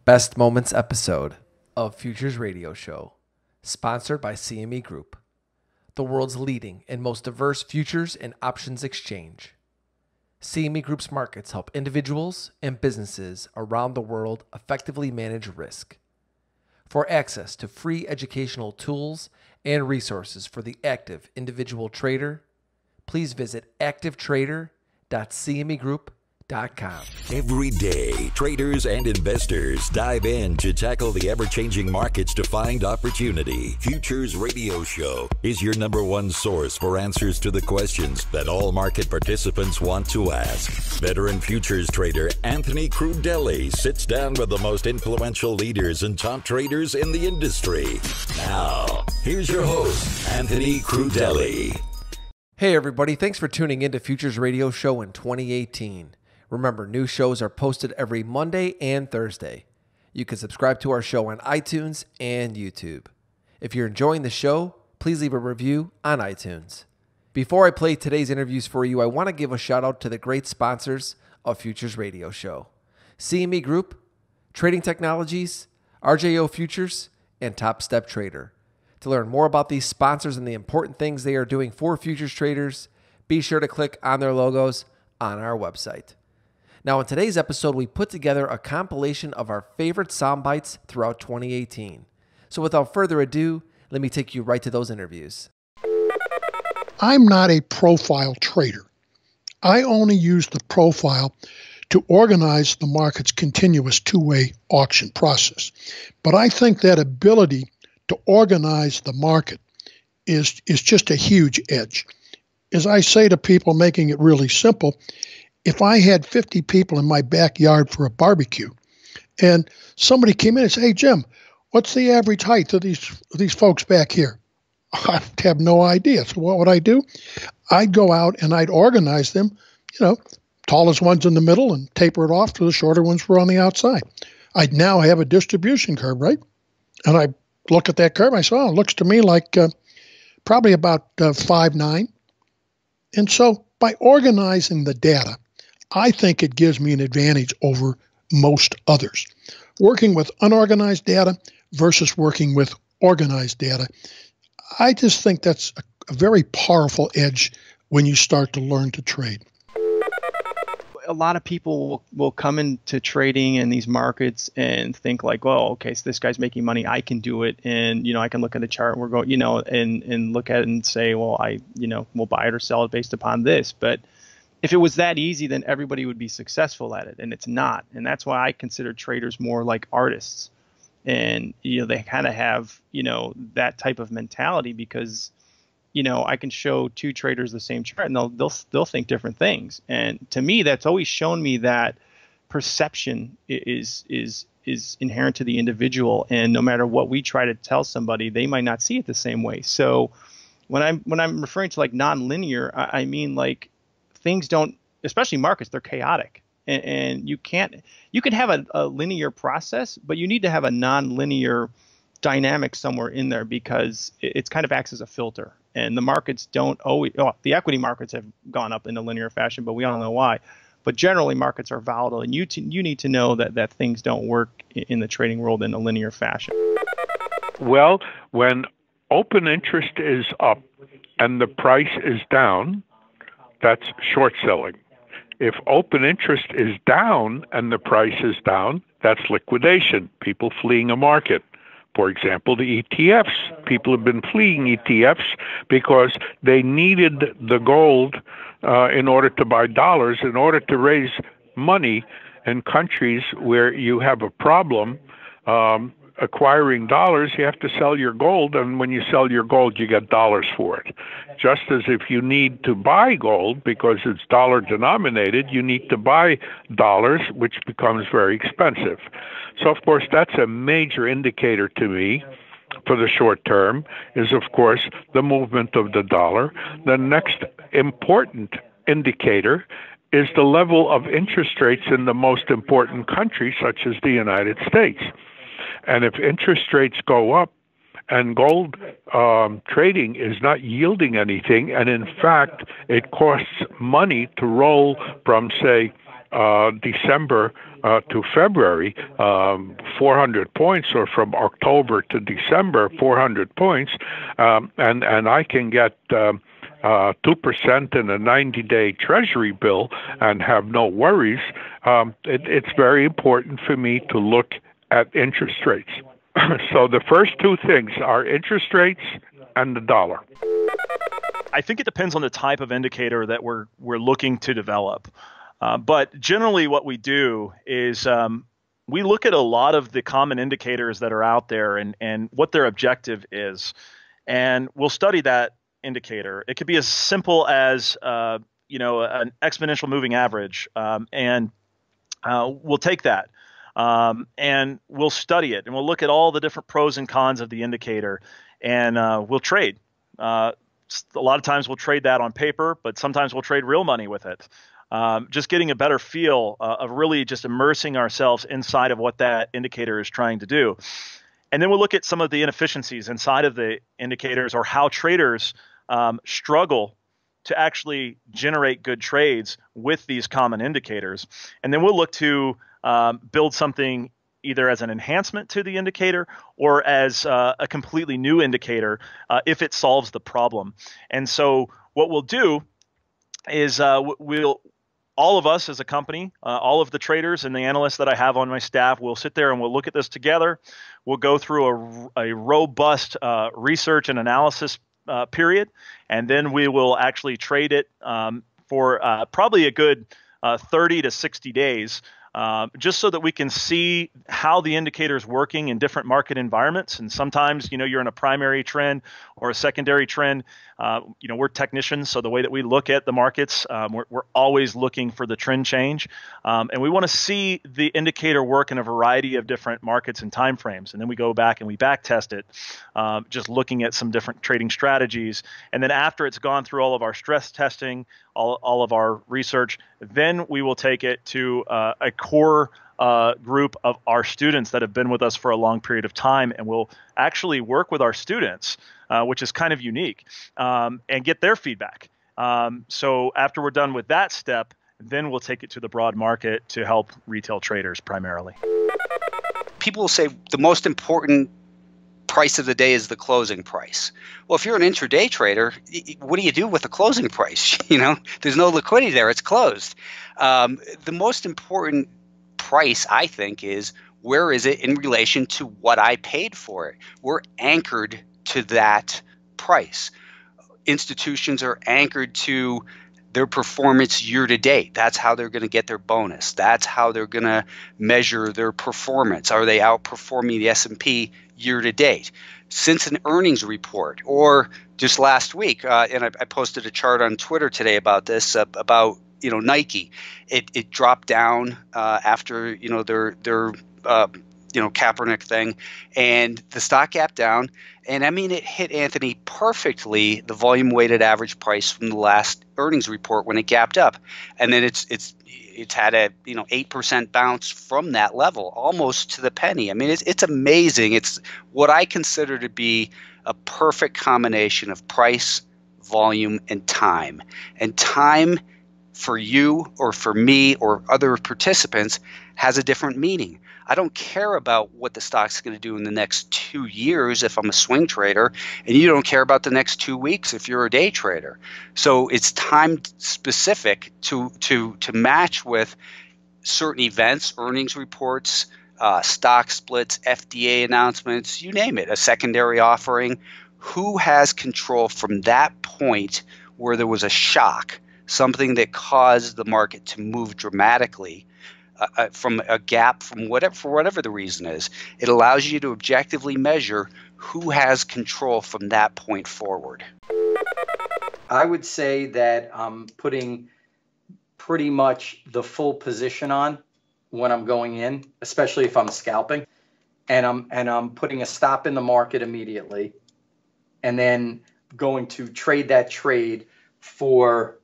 Best Moments episode of Futures Radio Show, sponsored by CME Group, the world's leading and most diverse futures and options exchange. CME Group's markets help individuals and businesses around the world effectively manage risk. For access to free educational tools and resources for the active individual trader, please visit activetrader.cmegroup.com. Every day, traders and investors dive in to tackle the ever-changing markets to find opportunity. Futures Radio Show is your number one source for answers to the questions that all market participants want to ask. Veteran futures trader Anthony Crudele sits down with the most influential leaders and top traders in the industry. Now, here's your host, Anthony Crudele. Hey everybody, thanks for tuning in to Futures Radio Show in 2018. Remember, new shows are posted every Monday and Thursday. You can subscribe to our show on iTunes and YouTube. If you're enjoying the show, please leave a review on iTunes. Before I play today's interviews for you, I want to give a shout out to the great sponsors of Futures Radio Show: CME Group, Trading Technologies, RJO Futures, and Top Step Trader. To learn more about these sponsors and the important things they are doing for futures traders, be sure to click on their logos on our website. Now, in today's episode, we put together a compilation of our favorite sound bites throughout 2018. So without further ado, let me take you right to those interviews. I'm not a profile trader. I only use the profile to organize the market's continuous two-way auction process. But I think that ability to organize the market is just a huge edge. As I say to people, making it really simple, if I had 50 people in my backyard for a barbecue and somebody came in and said, "Hey, Jim, what's the average height of these folks back here?" I have no idea. So what would I do? I'd go out and I'd organize them, tallest ones in the middle and taper it off to the shorter ones were on the outside. I'd now have a distribution curve, right? And I look at that curve. I say, it looks to me like probably about 5'9". And so by organizing the data, I think it gives me an advantage over most others. Working with unorganized data versus working with organized data, I just think that's a very powerful edge when you start to learn to trade. A lot of people will come into trading in these markets and think like, well, okay, so this guy's making money, I can do it. And, I can look at the chart and we're going, and look at it and say, well, we'll buy it or sell it based upon this. But if it was that easy, then everybody would be successful at it. And it's not. And that's why I consider traders more like artists. And, they kind of have, that type of mentality because, I can show two traders the same chart and they'll think different things. And to me, that's always shown me that perception is inherent to the individual. And no matter what we try to tell somebody, they might not see it the same way. So when I'm referring to like nonlinear, I mean like things don't, especially markets, they're chaotic. And you can have a linear process, but you need to have a nonlinear dynamic somewhere in there because it's kind of acts as a filter. And the markets don't always, the equity markets have gone up in a linear fashion, but we all know why. But generally markets are volatile, and you need to know that things don't work in the trading world in a linear fashion. Well, when open interest is up and the price is down, that's short selling. If open interest is down and the price is down, that's liquidation, people fleeing a market. For example, the ETFs. People have been fleeing ETFs because they needed the gold in order to buy dollars, in order to raise money in countries where you have a problem acquiring dollars. You have to sell your gold, and when you sell your gold, you get dollars for it. Just as if you need to buy gold because it's dollar denominated, you need to buy dollars, which becomes very expensive. So, of course, that's a major indicator to me for the short term is, of course, the movement of the dollar. The next important indicator is the level of interest rates in the most important countries, such as the United States. And if interest rates go up and gold trading is not yielding anything, and in fact, it costs money to roll from, say, December to February, 400 points, or from October to December, 400 points, and I can get 2% in a 90-day Treasury bill and have no worries. It's very important for me to look at interest rates. So the first two things are interest rates and the dollar. I think it depends on the type of indicator that we're looking to develop. But generally what we do is we look at a lot of the common indicators that are out there and what their objective is. And we'll study that indicator. It could be as simple as an exponential moving average, and we'll take that and we'll study it, and we'll look at all the different pros and cons of the indicator, and we'll trade. A lot of times we'll trade that on paper, but sometimes we'll trade real money with it. Just getting a better feel of really just immersing ourselves inside of what that indicator is trying to do. And then we'll look at some of the inefficiencies inside of the indicators, or how traders struggle to actually generate good trades with these common indicators. And then we'll look to build something either as an enhancement to the indicator or as a completely new indicator if it solves the problem. And so what we'll do is all of us as a company, all of the traders and the analysts that I have on my staff, will sit there and we'll look at this together. We'll go through a robust research and analysis period, and then we will actually trade it for probably a good 30 to 60 days, just so that we can see how the indicator is working in different market environments. And sometimes, you're in a primary trend or a secondary trend. We're technicians, so the way that we look at the markets, we're always looking for the trend change. And we want to see the indicator work in a variety of different markets and time frames. And then we go back and we back test it, just looking at some different trading strategies. And then after it's gone through all of our stress testing, all of our research, then we will take it to a core group of our students that have been with us for a long period of time, and we'll actually work with our students, which is kind of unique, and get their feedback. So after we're done with that step, then we'll take it to the broad market to help retail traders primarily. People will say the most important price of the day is the closing price. Well, if you're an intraday trader, what do you do with the closing price? There's no liquidity there. It's closed. The most important price, I think, is where is it in relation to what I paid for it? We're anchored to that price. Institutions are anchored to their performance year to date. That's how they're going to get their bonus. That's how they're going to measure their performance. Are they outperforming the S&P year to date? Since an earnings report, or just last week, and I posted a chart on Twitter today about this, about Nike. It dropped down after their Kaepernick thing, and the stock gapped down. And I mean, it hit, Anthony, perfectly the volume weighted average price from the last earnings report when it gapped up, and then it's had a 8% bounce from that level, almost to the penny. I mean, it's amazing. It's what I consider to be a perfect combination of price, volume, and time. And time for you or for me or other participants has a different meaning. I don't care about what the stock's going to do in the next 2 years if I'm a swing trader, and you don't care about the next 2 weeks if you're a day trader. So it's time specific to match with certain events, earnings reports, stock splits, FDA announcements, you name it, a secondary offering. Who has control from that point where there was a shock, something that caused the market to move dramatically from a gap, for whatever the reason is? It allows you to objectively measure who has control from that point forward. I would say that I'm putting pretty much the full position on when I'm going in, especially if I'm scalping, and I'm putting a stop in the market immediately, and then going to trade that trade for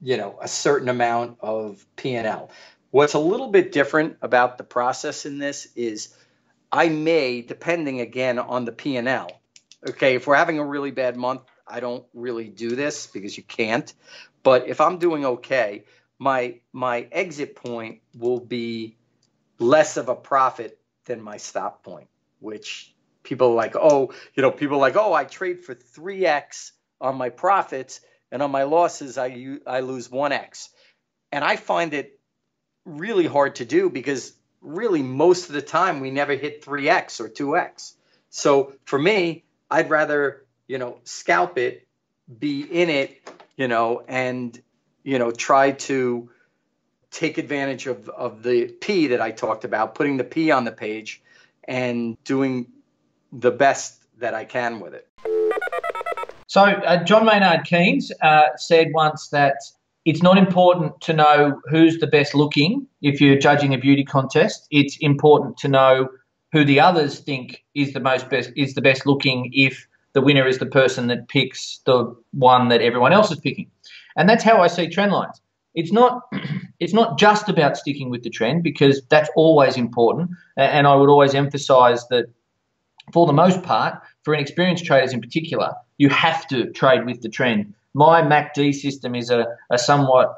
a certain amount of P&L. What's a little bit different about the process in this is I may, depending again on the P&L, okay, if we're having a really bad month, I don't really do this because you can't. But if I'm doing okay, my exit point will be less of a profit than my stop point, which people are like, I trade for 3x on my profits, and on my losses, I lose 1x. And I find it really hard to do because really most of the time we never hit 3x or 2x. So for me, I'd rather, scalp it, be in it, and, try to take advantage of the P that I talked about, putting the P on the page and doing the best that I can with it. So John Maynard Keynes said once that it's not important to know who's the best looking if you're judging a beauty contest. It's important to know who the others think is the best looking if the winner is the person that picks the one that everyone else is picking. And that's how I see trend lines. It's not just about sticking with the trend, because that's always important. And I would always emphasize that for the most part, for inexperienced traders in particular, you have to trade with the trend. My MACD system is a somewhat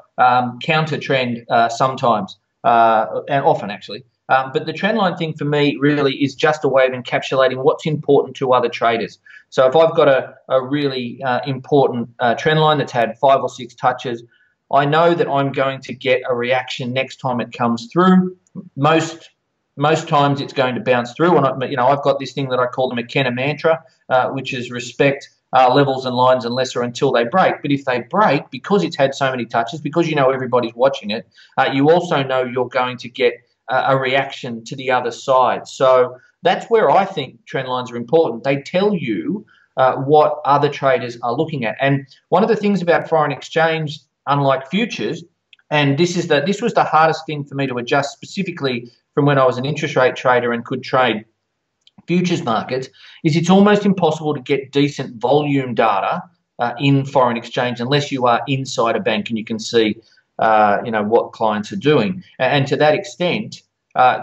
counter trend sometimes, and often actually. But the trend line thing for me really is just a way of encapsulating what's important to other traders. So if I've got a really important trend line that's had 5 or 6 touches, I know that I'm going to get a reaction next time it comes through. Most times it's going to bounce through. And I've got this thing that I call the McKenna mantra, which is respect levels and lines unless or until they break. But if they break, because it's had so many touches, because everybody's watching it, you also know you're going to get a reaction to the other side. So that's where I think trend lines are important. They tell you what other traders are looking at. And one of the things about foreign exchange, unlike futures, and this was the hardest thing for me to adjust specifically from when I was an interest rate trader and could trade futures markets, is it's almost impossible to get decent volume data in foreign exchange unless you are inside a bank and you can see what clients are doing. And to that extent,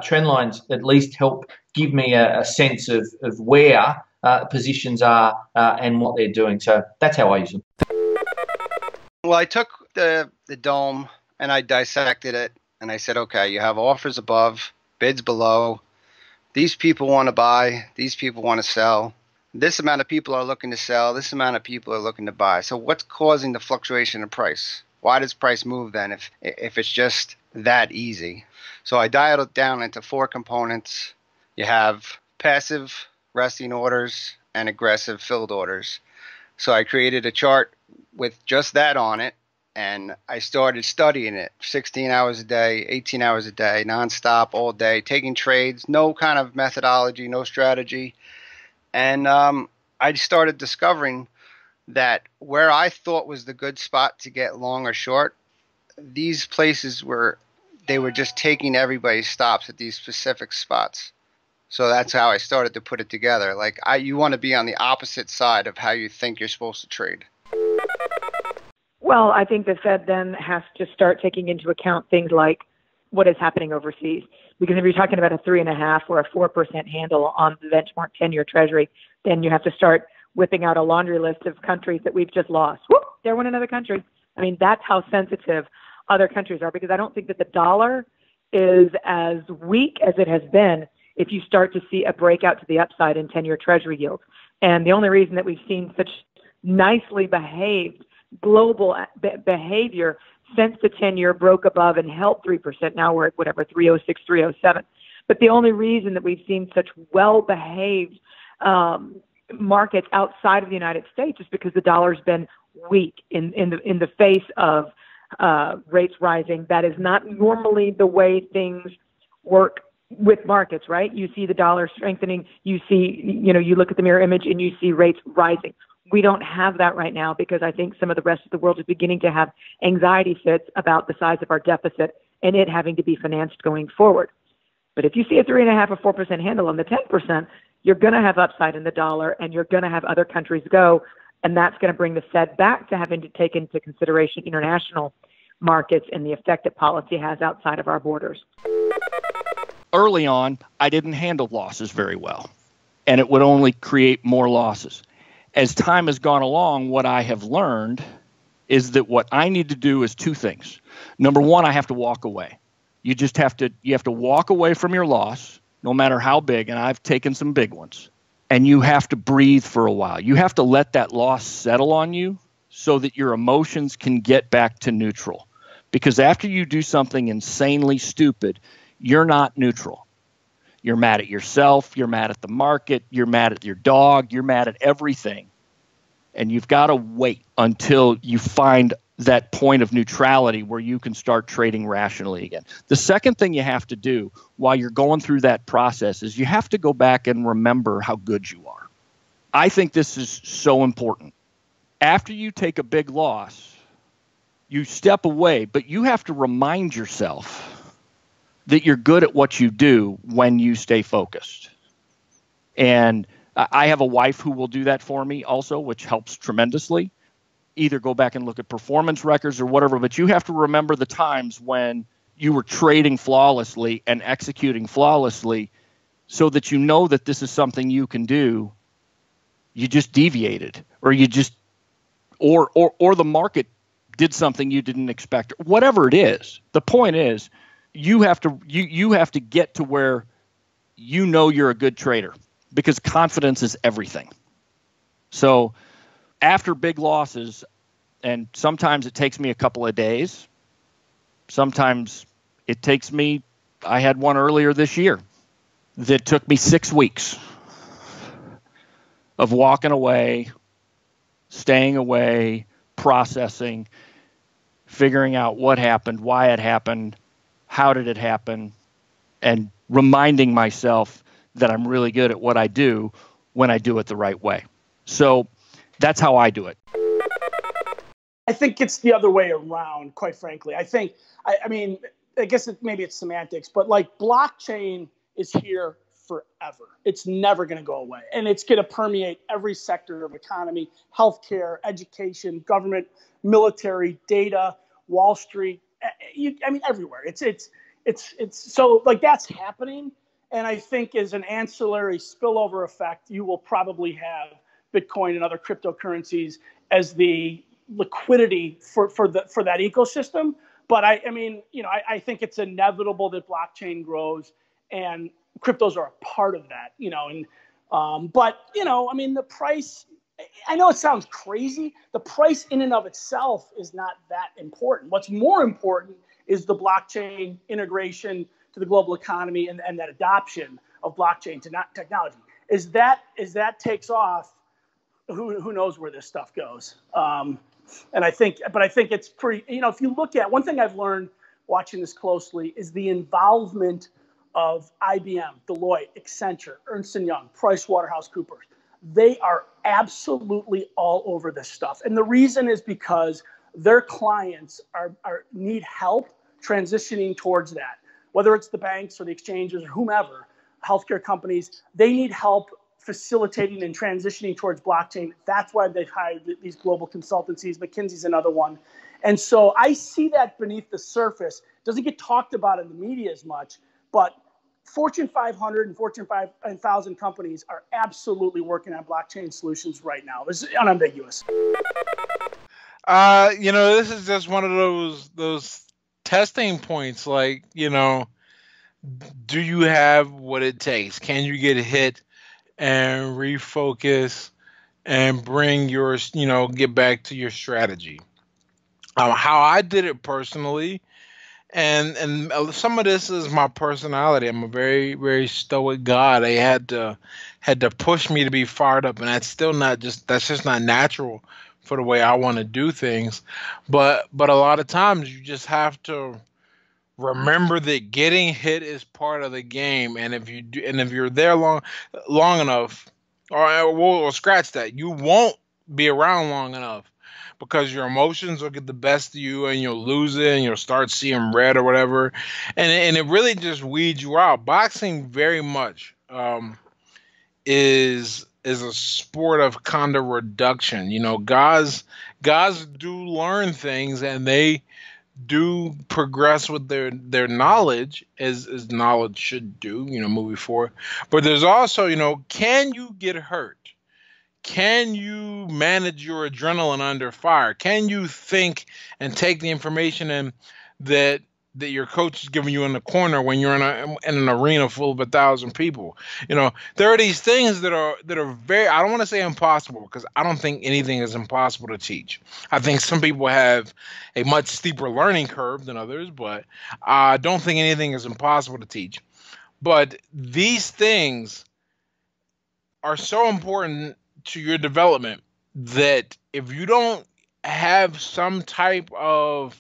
trend lines at least help give me a sense of where positions are and what they're doing. So that's how I use them. Well, I took the dome and I dissected it, and I said, okay, you have offers above, bids below. These people want to buy. These people want to sell. This amount of people are looking to sell. This amount of people are looking to buy. So what's causing the fluctuation in price? Why does price move then if it's just that easy? So I dialed it down into 4 components. You have passive resting orders and aggressive filled orders. So I created a chart with just that on it, and I started studying it 16 hours a day, 18 hours a day, nonstop, all day, taking trades, no kind of methodology, no strategy. And I started discovering that where I thought was the good spot to get long or short, these places they were just taking everybody's stops at these specific spots. So that's how I started to put it together. Like you want to be on the opposite side of how you think you're supposed to trade. Well, I think the Fed then has to start taking into account things like what is happening overseas. Because if you're talking about a 3.5 or a 4% handle on the benchmark 10-year Treasury, then you have to start whipping out a laundry list of countries that we've just lost. Whoop, there went another country. I mean, that's how sensitive other countries are, because I don't think that the dollar is as weak as it has been if you start to see a breakout to the upside in 10-year Treasury yields. And the only reason that we've seen such nicely behaved global behavior since the 10-year broke above and held 3%, now we're at whatever, 306, 307. But the only reason that we've seen such well-behaved markets outside of the United States is because the dollar's been weak in the face of rates rising. That is not normally the way things work with markets, right? You see the dollar strengthening, you see, you look at the mirror image and you see rates rising. We don't have that right now because I think some of the rest of the world is beginning to have anxiety fits about the size of our deficit and it having to be financed going forward. But if you see a 3.5 or 4% handle on the 10%, you're going to have upside in the dollar and you're going to have other countries go. And that's going to bring the Fed back to having to take into consideration international markets and the effect that policy has outside of our borders. Early on, I didn't handle losses very well, and it would only create more losses. As time has gone along, what I have learned is that what I need to do is 2 things. Number one, I have to walk away. You have to walk away from your loss, no matter how big, and I've taken some big ones. And you have to breathe for a while. You have to let that loss settle on you so that your emotions can get back to neutral. Because after you do something insanely stupid, you're not neutral. You're mad at yourself, you're mad at the market, you're mad at your dog, you're mad at everything. And you've got to wait until you find that point of neutrality where you can start trading rationally again. The second thing you have to do while you're going through that process is you have to go back and remember how good you are. I think this is so important. After you take a big loss, you step away, but you have to remind yourself that you're good at what you do when you stay focused. And I have a wife who will do that for me also, which helps tremendously. Either go back and look at performance records or whatever, but you have to remember the times when you were trading flawlessly and executing flawlessly so that you know that this is something you can do. You just deviated, or you just or the market did something you didn't expect, whatever it is. The point is you have to get to where you know you're a good trader, because confidence is everything. So after big losses, and sometimes it takes me a couple of days, sometimes it takes me, I had one earlier this year that took me 6 weeks of walking away, staying away, processing, figuring out what happened, why it happened, how did it happen, and reminding myself that I'm really good at what I do when I do it the right way. So that's how I do it. I think it's the other way around, quite frankly. I think, I guess maybe it's semantics, but like blockchain is here forever. It's never going to go away. And it's going to permeate every sector of economy, healthcare, education, government, military, data, Wall Street. Everywhere. It's so like that's happening. And I think as an ancillary spillover effect, you will probably have Bitcoin and other cryptocurrencies as the liquidity for that ecosystem. But I think it's inevitable that blockchain grows and cryptos are a part of that, but the price, I know it sounds crazy. The price in and of itself is not that important. What's more important is the blockchain integration to the global economy and that adoption of blockchain technology. As that takes off, who knows where this stuff goes. I think it's pretty, if you look at, one thing I've learned watching this closely is the involvement of IBM, Deloitte, Accenture, Ernst & Young, PricewaterhouseCoopers. They are absolutely all over this stuff. And the reason is because their clients need help transitioning towards that. Whether it's the banks or the exchanges or whomever, healthcare companies, they need help facilitating and transitioning towards blockchain. That's why they've hired these global consultancies. McKinsey's another one. And so I see that beneath the surface. It doesn't get talked about in the media as much, but Fortune 500 and Fortune 5000 companies are absolutely working on blockchain solutions right now. This is unambiguous. This is just one of those testing points. Like, do you have what it takes? Can you get hit and refocus and bring your, get back to your strategy? How I did it personally, and some of this is my personality. I'm a very, very stoic guy. They had to push me to be fired up, and that's just not natural for the way I want to do things. But a lot of times you just have to remember that getting hit is part of the game, and if you're there long enough, or we'll scratch that, you won't be around long enough, because your emotions will get the best of you and you'll lose it and you'll start seeing red or whatever, and it really just weeds you out. Boxing very much is a sport of kind of reduction. Guys do learn things, and they do progress with their knowledge, as knowledge should do, moving forward. But there's also, can you get hurt? Can you manage your adrenaline under fire? Can you think and take the information and that your coach is giving you in the corner when you're in an arena full of 1,000 people. There are these things that are very, I don't want to say impossible, because I don't think anything is impossible to teach. I think some people have a much steeper learning curve than others, but I don't think anything is impossible to teach. But these things are so important to your development that if you don't have some type of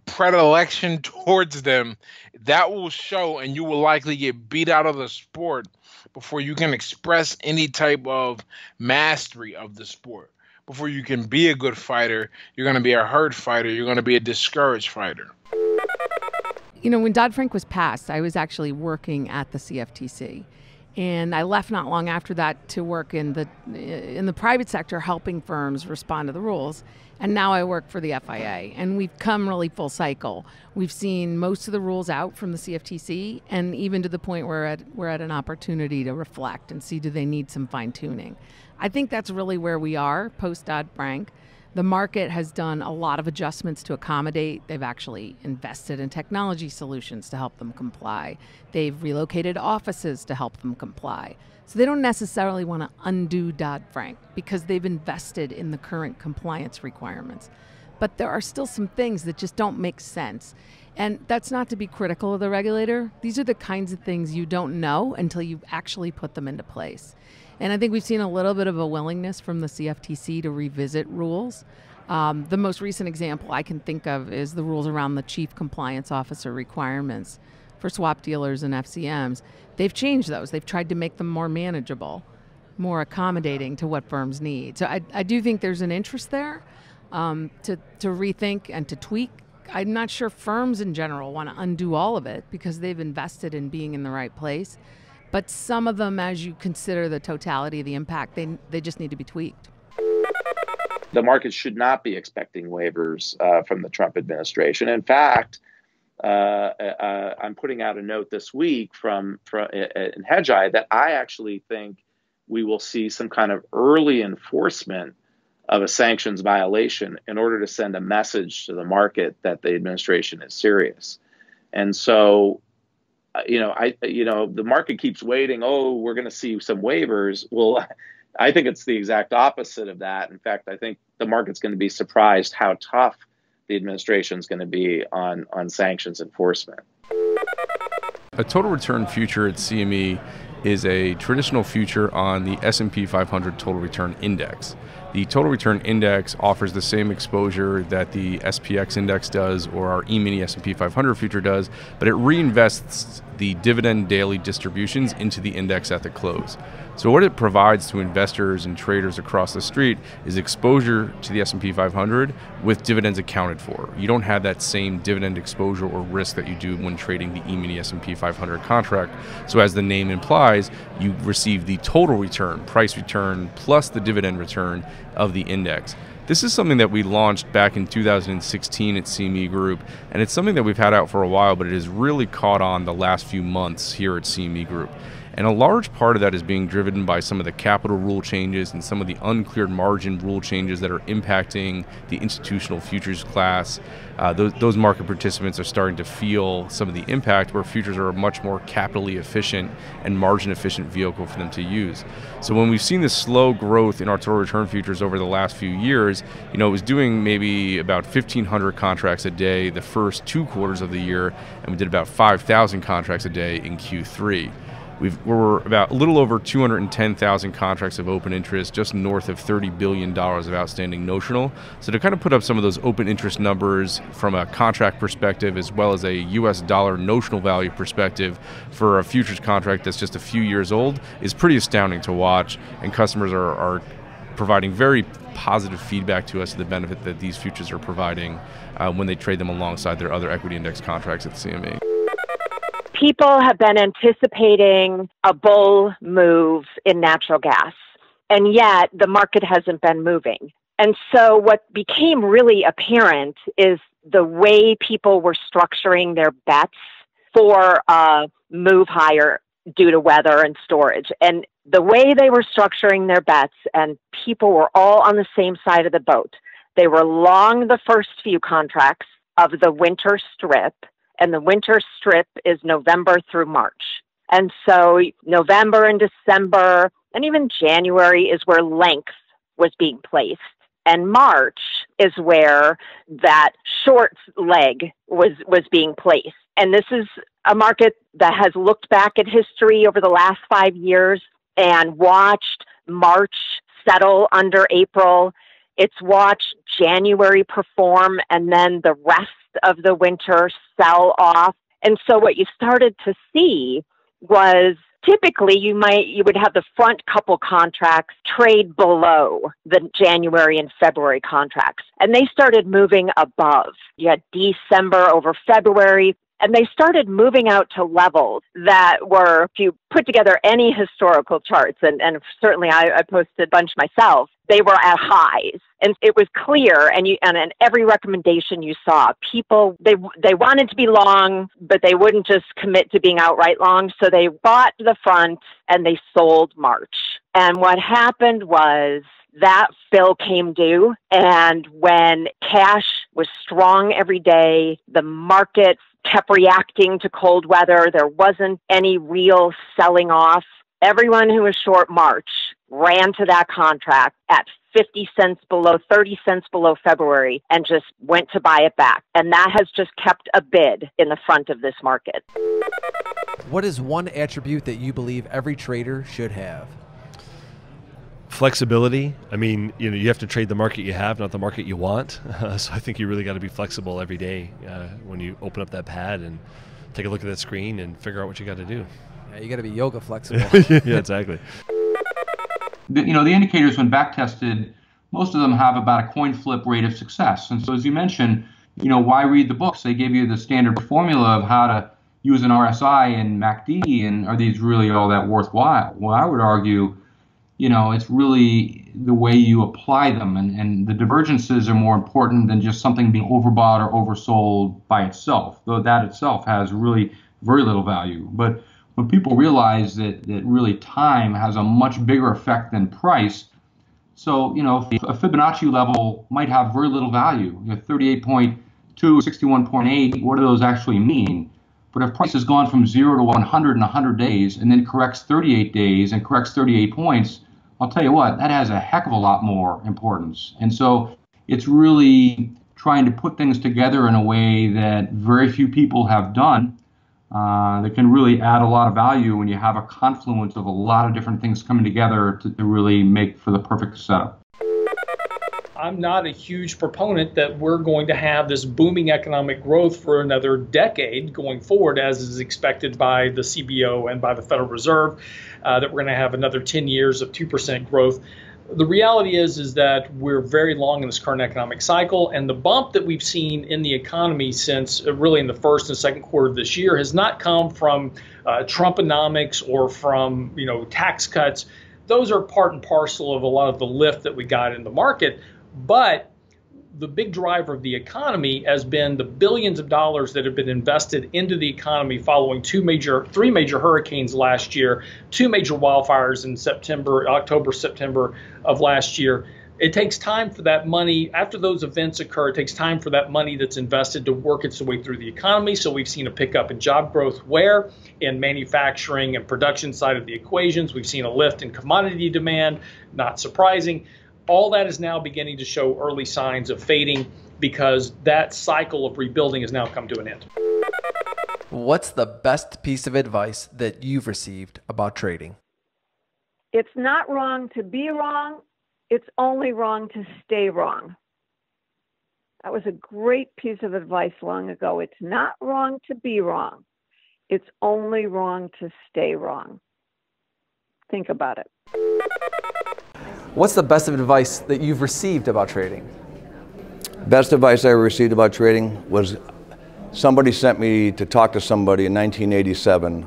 predilection towards them, that will show, and you will likely get beat out of the sport before you can express any type of mastery of the sport. Before you can be a good fighter, you're going to be a hurt fighter, you're going to be a discouraged fighter. When Dodd-Frank was passed, I was actually working at the CFTC. And I left not long after that to work in the private sector, helping firms respond to the rules. And now I work for the FIA, and we've come really full cycle. We've seen most of the rules out from the CFTC, and even to the point where we're at an opportunity to reflect and see, do they need some fine tuning? I think that's really where we are post Dodd-Frank. The market has done a lot of adjustments to accommodate. They've actually invested in technology solutions to help them comply. They've relocated offices to help them comply. So they don't necessarily want to undo Dodd-Frank because they've invested in the current compliance requirements. But there are still some things that just don't make sense. And that's not to be critical of the regulator. These are the kinds of things you don't know until you actually put them into place. And I think we've seen a little bit of a willingness from the CFTC to revisit rules. The most recent example I can think of is the rules around the chief compliance officer requirements for swap dealers and FCMs. They've changed those. They've tried to make them more manageable, more accommodating to what firms need. So I do think there's an interest there to rethink and to tweak. I'm not sure firms in general want to undo all of it because they've invested in being in the right place. But some of them, as you consider the totality of the impact, they just need to be tweaked. The market should not be expecting waivers from the Trump administration. In fact, I'm putting out a note this week from in Hedgeye that I actually think we will see some kind of early enforcement of a sanctions violation in order to send a message to the market that the administration is serious. And so, the market keeps waiting. Oh, we're going to see some waivers. Well, I think it's the exact opposite of that. In fact, I think the market's going to be surprised how tough the administration is going to be on sanctions enforcement. A total return future at CME is a traditional future on the S&P 500 Total Return Index. The Total Return Index offers the same exposure that the SPX index does or our E-mini S&P 500 future does, but it reinvests the dividend daily distributions into the index at the close. So what it provides to investors and traders across the street is exposure to the S&P 500 with dividends accounted for. You don't have that same dividend exposure or risk that you do when trading the E-mini S&P 500 contract. So as the name implies, you receive the total return, price return, plus the dividend return of the index. This is something that we launched back in 2016 at CME Group, and it's something that we've had out for a while, but it has really caught on the last few months here at CME Group. And a large part of that is being driven by some of the capital rule changes and some of the uncleared margin rule changes that are impacting the institutional futures class. Those market participants are starting to feel some of the impact, where futures are a much more capitally efficient and margin efficient vehicle for them to use. So when we've seen this slow growth in our total return futures over the last few years, it was doing maybe about 1,500 contracts a day the first 2 quarters of the year, and we did about 5,000 contracts a day in Q3. We're about a little over 210,000 contracts of open interest, just north of $30 billion of outstanding notional. So to kind of put up some of those open interest numbers from a contract perspective, as well as a US dollar notional value perspective for a futures contract that's just a few years old, is pretty astounding to watch. And customers are providing very positive feedback to us of the benefit that these futures are providing when they trade them alongside their other equity index contracts at CME. People have been anticipating a bull move in natural gas, and yet the market hasn't been moving. And so what became really apparent is the way people were structuring their bets for a move higher due to weather and storage. And the way they were structuring their bets, and people were all on the same side of the boat. They were long the first few contracts, of the winter strip, and the winter strip is November through March. And so November and December and even January is where length was being placed. And March is where that short leg was being placed. And this is a market that has looked back at history over the last 5 years and watched March settle under April. It's watched January perform and then the rest of the winter sell off. And so what you started to see was typically you would have the front couple contracts trade below the January and February contracts. And they started moving above. You had December over February. And they started moving out to levels that were, if you put together any historical charts, and certainly I posted a bunch myself, they were at highs. And it was clear, and in every recommendation you saw, people, they wanted to be long, but they wouldn't just commit to being outright long. So they bought the front and they sold March. And what happened was that bill came due. And when cash was strong every day, the markets kept reacting to cold weather. There wasn't any real selling off. Everyone who was short March ran to that contract at 50 cents below, 30 cents below February and just went to buy it back. And that has just kept a bid in the front of this market. What is one attribute that you believe every trader should have? Flexibility. I mean, you have to trade the market you have, not the market you want. So I think you really got to be flexible every day when you open up that pad and take a look at that screen and figure out what you got to do. Yeah, you got to be yoga flexible. Yeah, exactly. The indicators, when back tested, most of them have about a coin flip rate of success. And so, as you mentioned, why read the books? They give you the standard formula of how to use an RSI and MACD, and are these really all that worthwhile? Well, I would argue, it's really the way you apply them, and the divergences are more important than just something being overbought or oversold by itself, though that itself has really very little value. But when people realize that really time has a much bigger effect than price, so, a Fibonacci level might have very little value. 38.2, 61.8, what do those actually mean? But if price has gone from 0 to 100 in 100 days and then corrects 38 days and corrects 38 points, I'll tell you what, that has a heck of a lot more importance. And so it's really trying to put things together in a way that very few people have done that can really add a lot of value when you have a confluence of a lot of different things coming together to really make for the perfect setup. I'm not a huge proponent that we're going to have this booming economic growth for another decade going forward, as is expected by the CBO and by the Federal Reserve, that we're going to have another 10 years of 2% growth. The reality is that we're very long in this current economic cycle, and the bump that we've seen in the economy since really in the first and second quarter of this year has not come from Trumponomics or from tax cuts. Those are part and parcel of a lot of the lift that we got in the market. But the big driver of the economy has been the billions of dollars that have been invested into the economy following three major hurricanes last year, 2 major wildfires in October, September of last year. It takes time for that money, after those events occur, it takes time for that money that's invested to work its way through the economy. So we've seen a pickup in job growth where? In manufacturing and production side of the equations. We've seen a lift in commodity demand, not surprising. All that is now beginning to show early signs of fading because that cycle of rebuilding has now come to an end. What's the best piece of advice that you've received about trading? It's not wrong to be wrong. It's only wrong to stay wrong. That was a great piece of advice long ago. It's not wrong to be wrong. It's only wrong to stay wrong. Think about it. What's the best of advice that you've received about trading? Best advice I ever received about trading was somebody sent me to talk to somebody in 1987,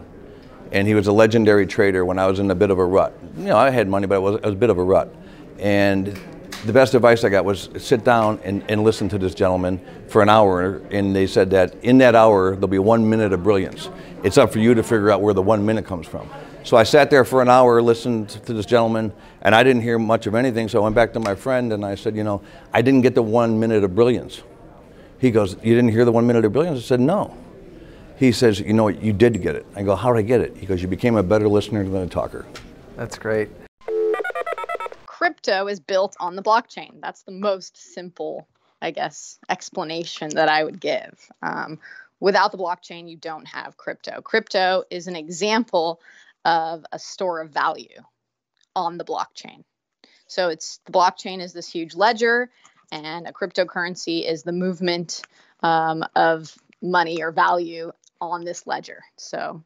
and he was a legendary trader when I was in a bit of a rut. I had money, but it was a bit of a rut. And the best advice I got was sit down and listen to this gentleman for an hour, and they said that in that hour there'll be 1 minute of brilliance. It's up for you to figure out where the 1 minute comes from. So I sat there for an hour, listened to this gentleman, and I didn't hear much of anything, so I went back to my friend and I said, I didn't get the 1 minute of brilliance. He goes, you didn't hear the 1 minute of brilliance? I said, no. He says, you know what, you did get it. I go, how did I get it? He goes, you became a better listener than a talker. That's great. Crypto is built on the blockchain. That's the most simple, I guess, explanation that I would give. Without the blockchain, you don't have crypto. Crypto is an example of a store of value on the blockchain. So the blockchain is this huge ledger, and a cryptocurrency is the movement of money or value on this ledger. So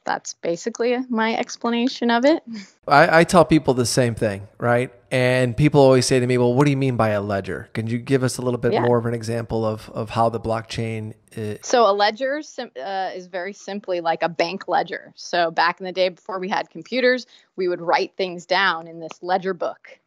that's basically my explanation of it. I tell people the same thing, right? And people always say to me, well, what do you mean by a ledger? Can you give us a little bit more of an example of how the blockchain is? So a ledger is very simply like a bank ledger. So back in the day before we had computers, we would write things down in this ledger book.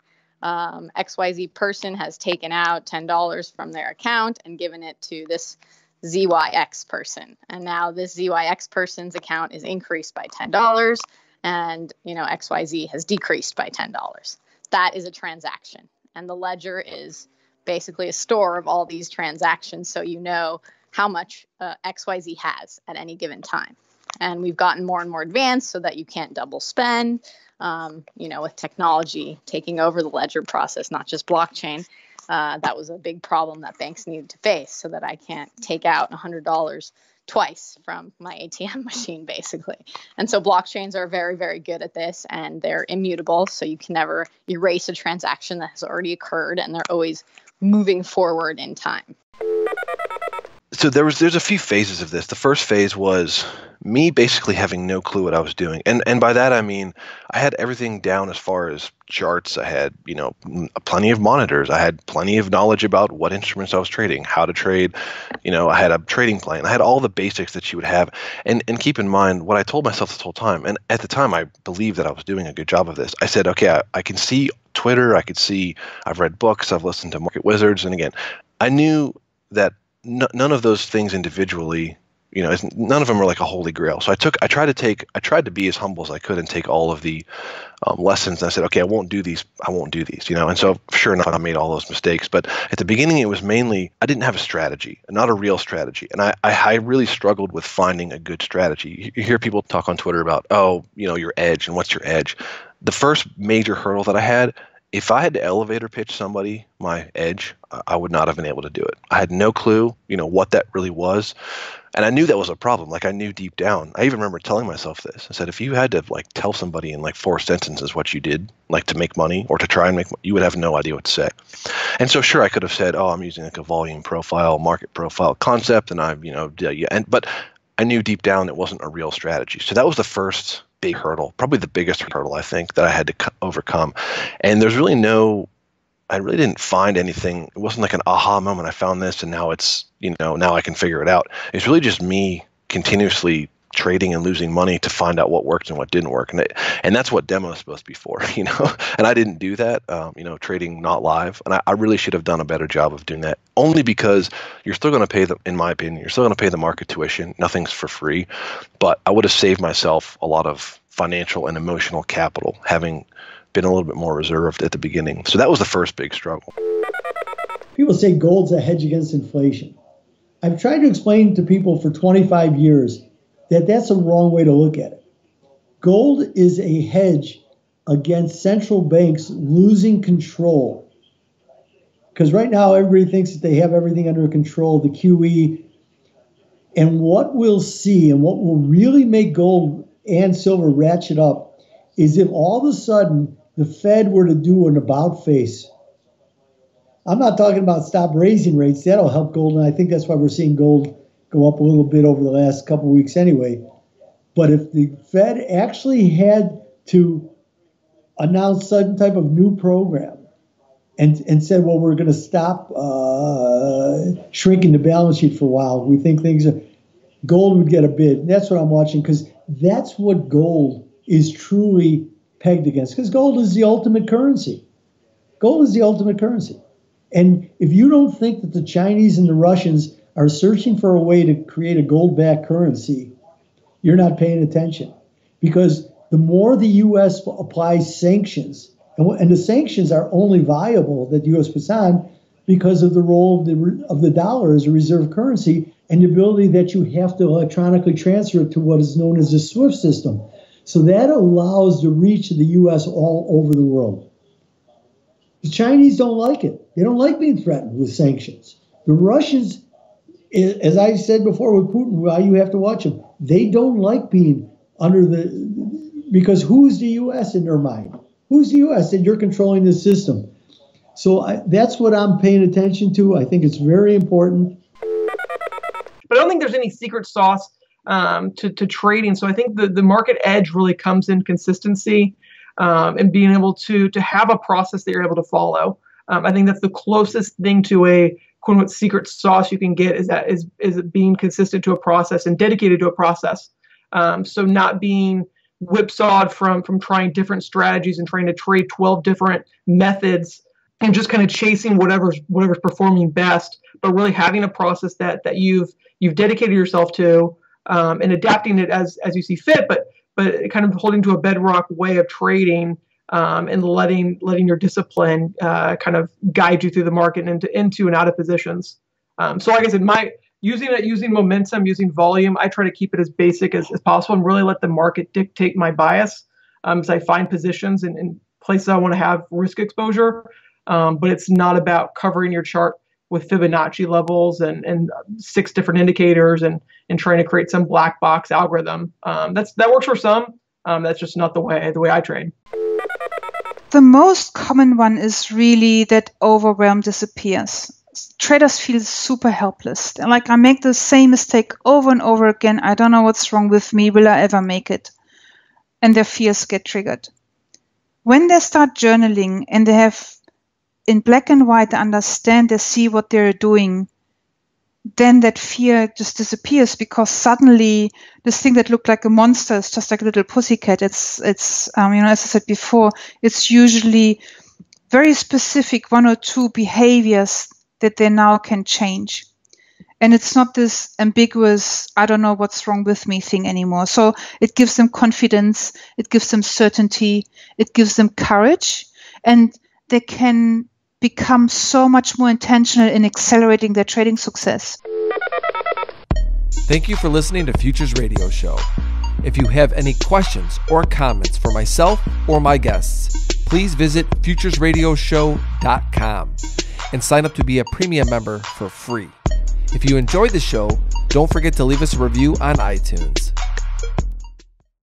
XYZ person has taken out $10 from their account and given it to this ZYX person. And now this ZYX person's account is increased by $10 and, XYZ has decreased by $10. That is a transaction. And the ledger is basically a store of all these transactions. So you know how much XYZ has at any given time. And we've gotten more and more advanced so that you can't double spend, with technology taking over the ledger process, not just blockchain. That was a big problem that banks needed to face, so that I can't take out $100 twice from my ATM machine, basically. And so blockchains are very, very good at this, and they're immutable. So you can never erase a transaction that has already occurred, and they're always moving forward in time. So there's a few phases of this. The first phase was me basically having no clue what I was doing. And by that I mean I had everything down as far as charts. I had, plenty of monitors. I had plenty of knowledge about what instruments I was trading, how to trade. I had a trading plan. I had all the basics that you would have. And keep in mind what I told myself this whole time. And at the time I believed that I was doing a good job of this. I said, okay, I can see Twitter. I've read books. I've listened to Market Wizards. And again, I knew that none of those things individually, none of them are like a holy grail. So I tried to be as humble as I could and take all of the lessons. And I said, okay, I won't do these. And so sure enough, I made all those mistakes. But at the beginning, it was mainly, I didn't have a strategy, not a real strategy. And I really struggled with finding a good strategy. You hear people talk on Twitter about, your edge and what's your edge. The first major hurdle that I had, if I had to elevator pitch somebody my edge, I would not have been able to do it. I had no clue, what that really was. And I knew that was a problem. Like I knew deep down. I even remember telling myself this. I said, if you had to tell somebody in 4 sentences what you did, to make money or to try and make money, you would have no idea what to say. And so sure, I could have said, I'm using a volume profile, market profile concept. And but I knew deep down it wasn't a real strategy. So that was the first big hurdle, probably the biggest hurdle I think that I had to overcome. And there's really I really didn't find anything. It wasn't like an aha moment. I found this and now it's, now I can figure it out. It's really just me continuously trading and losing money to find out what worked and what didn't work. And that's what demo is supposed to be for, and I didn't do that, trading not live. And I really should have done a better job of doing that, only because you're still going to pay in my opinion, you're still going to pay the market tuition. Nothing's for free, but I would have saved myself a lot of financial and emotional capital having been a little bit more reserved at the beginning. So that was the first big struggle. People say gold's a hedge against inflation. I've tried to explain to people for 25 years that that's a wrong way to look at it. Gold is a hedge against central banks losing control. Because right now everybody thinks that they have everything under control, the QE. And what we'll see and what will really make gold and silver ratchet up is if all of a sudden the Fed were to do an about face. I'm not talking about stop raising rates. That'll help gold, and I think that's why we're seeing gold go up a little bit over the last couple of weeks anyway. But if the Fed actually had to announce some type of new program and said, well, we're going to stop shrinking the balance sheet for a while, we think gold would get a bid. And that's what I'm watching, because that's what gold is truly pegged against, because gold is the ultimate currency. Gold is the ultimate currency. And if you don't think that the Chinese and the Russians are searching for a way to create a gold-backed currency, you're not paying attention. Because the more the U.S. applies sanctions, and the sanctions are only viable that the U.S. puts on because of the role of the dollar as a reserve currency and the ability that you have to electronically transfer it to what is known as the SWIFT system. So that allows the reach of the U.S. all over the world. The Chinese don't like it. They don't like being threatened with sanctions. The Russians, as I said before with Putin, why you have to watch them, they don't like being because who's the U.S. in their mind? Who's the U.S. and you're controlling the system? So that's what I'm paying attention to. I think it's very important. But I don't think there's any secret sauce to trading. So I think the market edge really comes in consistency and being able to have a process that you're able to follow. I think that's the closest thing to a quote unquote secret sauce you can get is being consistent to a process and dedicated to a process. So not being whipsawed from trying different strategies and trying to trade 12 different methods and just kind of chasing whatever's performing best, but really having a process that you've dedicated yourself to and adapting it as you see fit, but kind of holding to a bedrock way of trading and letting your discipline kind of guide you through the market and into and out of positions. So like I said, using momentum, using volume, I try to keep it as basic as possible and really let the market dictate my bias as I find positions in places I want to have risk exposure. But it's not about covering your chart with Fibonacci levels and 6 different indicators and trying to create some black box algorithm. That works for some. That's just not the way I trade. The most common one is really that overwhelm disappears. Traders feel super helpless. Like, I make the same mistake over and over again. I don't know what's wrong with me. Will I ever make it? And their fears get triggered. When they start journaling and they have in black and white, they understand, they see what they're doing, then that fear just disappears because suddenly this thing that looked like a monster is just like a little pussycat. It's as I said before, it's usually very specific 1 or 2 behaviors that they now can change. And it's not this ambiguous, I don't know what's wrong with me thing anymore. So it gives them confidence, it gives them certainty, it gives them courage, and they can become so much more intentional in accelerating their trading success. Thank you for listening to Futures Radio Show. If you have any questions or comments for myself or my guests, please visit futuresradioshow.com and sign up to be a premium member for free. If you enjoyed the show, don't forget to leave us a review on iTunes.